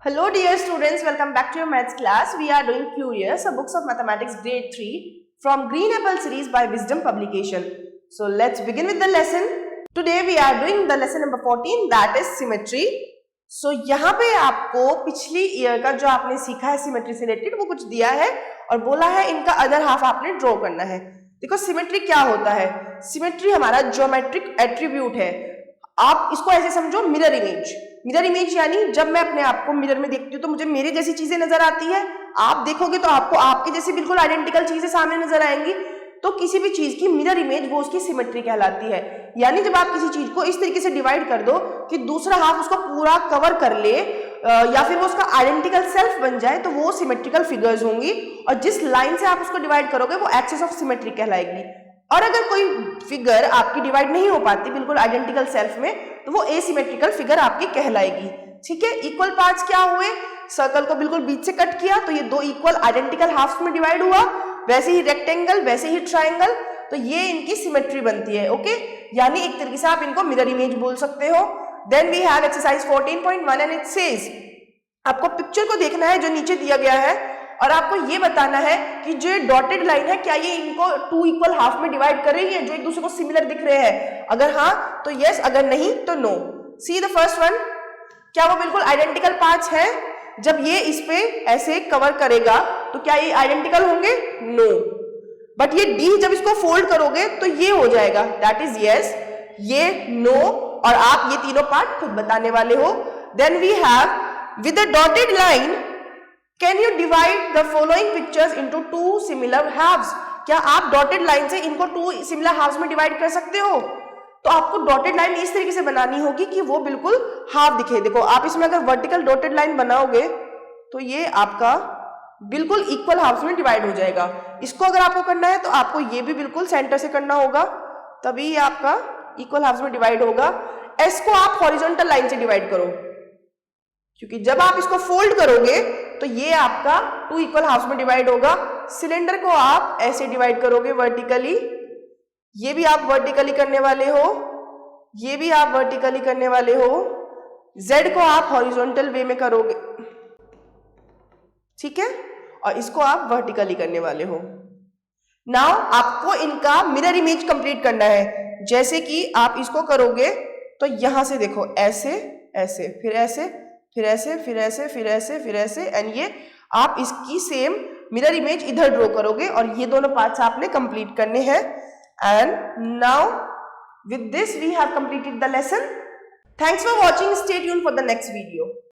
Hello dear students, welcome back to your maths class. We are doing Curious, a books of mathematics grade 3 from Green Apple series by Wisdom Publication. So let's begin with the lesson. Today we are doing the lesson number 14, that is symmetry. So यहाँ पे आपको पिछली year का जो आपने सीखा है symmetry से रिलेटेड वो कुछ दिया है और बोला है इनका अदर हाफ आपने ड्रॉ करना है। देखो सिमेट्री क्या होता है, सिमेट्री हमारा ज्योमेट्रिक एट्रीब्यूट है। आप इसको ऐसे समझो, मिरर इमेज। मिरर इमेज यानी जब मैं अपने आप को मिरर में देखती हूँ तो मुझे मेरे जैसी चीजें नजर आती है, आप देखोगे तो आपको आपके जैसी बिल्कुल आइडेंटिकल चीजें सामने नजर आएंगी। तो किसी भी चीज की मिरर इमेज वो उसकी सिमेट्री कहलाती है। यानी जब आप किसी चीज को इस तरीके से डिवाइड कर दो कि दूसरा हाफ उसको पूरा कवर कर ले या फिर वो उसका आइडेंटिकल सेल्फ बन जाए तो वो सिमेट्रिकल फिगर्स होंगी, और जिस लाइन से आप उसको डिवाइड करोगे वो एक्सिस ऑफ सिमेट्री कहलाएगी। और अगर कोई फिगर आपकी डिवाइड नहीं हो पाती बिल्कुल आइडेंटिकल सेल्फ में तो वो एसिमेट्रिकल फिगर आपकी कहलाएगी। ठीक है, इक्वल पार्ट्स क्या हुए, सर्कल को बिल्कुल बीच से कट किया तो ये दो इक्वल आइडेंटिकल हाफ्स में डिवाइड हुआ, वैसे ही रेक्टेंगल, वैसे ही ट्राइंगल, तो ये इनकी सिमेट्री बनती है। ओके, यानी एक तरीके से आप इनको मिरर इमेज बोल सकते हो। Then we have exercise 14.1 and it says, आपको पिक्चर को देखना है जो नीचे दिया गया है और आपको ये बताना है कि जो डॉटेड लाइन है क्या ये इनको टू इक्वल हाफ में डिवाइड कर रही है जो एक दूसरे को सिमिलर दिख रहे हैं। अगर हाँ तो यस, अगर नहीं तो no. See the first one, क्या वो बिल्कुल आइडेंटिकल पार्ट्स हैं? जब ये इस पे ऐसे कवर करेगा तो क्या ये आइडेंटिकल होंगे? नो। बट ये डी जब इसको फोल्ड करोगे तो ये हो जाएगा, दैट इज यस, ये नो, और आप ये तीनों पार्ट खुद बताने वाले हो। Then we have with the dotted line, can you divide the following pictures into two similar halves? क्या आप डॉटेड लाइन से इनको टू सिमिलर हाफ्स में डिवाइड कर सकते हो? तो आपको डॉटेड लाइन इस तरीके से बनानी होगी कि वो बिल्कुल हाफ दिखे। देखो आप इसमें अगर वर्टिकल डॉटेड लाइन बनाओगे तो ये आपका बिल्कुल इक्वल हाफ्स में डिवाइड हो जाएगा। इसको अगर आपको करना है तो आपको ये भी बिल्कुल सेंटर से करना होगा, तभी ये आपका इक्वल हाफ्स में डिवाइड होगा। एस को आप हॉरिजॉन्टल लाइन से डिवाइड करो, क्योंकि जब आप इसको फोल्ड करोगे तो ये आपका टू इक्वल हाफ्स में डिवाइड होगा। सिलेंडर को आप ऐसे डिवाइड करोगे वर्टिकली, ये भी आप वर्टिकली करने वाले हो, ये भी आप वर्टिकली करने वाले हो, जेड को आप हॉरिजॉन्टल वे में करोगे, ठीक है, और इसको आप वर्टिकली करने वाले हो। नाउ आपको इनका मिरर इमेज कंप्लीट करना है। जैसे कि आप इसको करोगे तो यहां से देखो ऐसे ऐसे, फिर ऐसे, फिर ऐसे, फिर ऐसे, फिर ऐसे, फिर ऐसे, एंड ये आप इसकी सेम मिरर इमेज इधर ड्रॉ करोगे और ये दोनों पार्ट्स आपने कंप्लीट करने हैं। And now with this we have completed the lesson. Thanks for watching, stay tuned for the next video.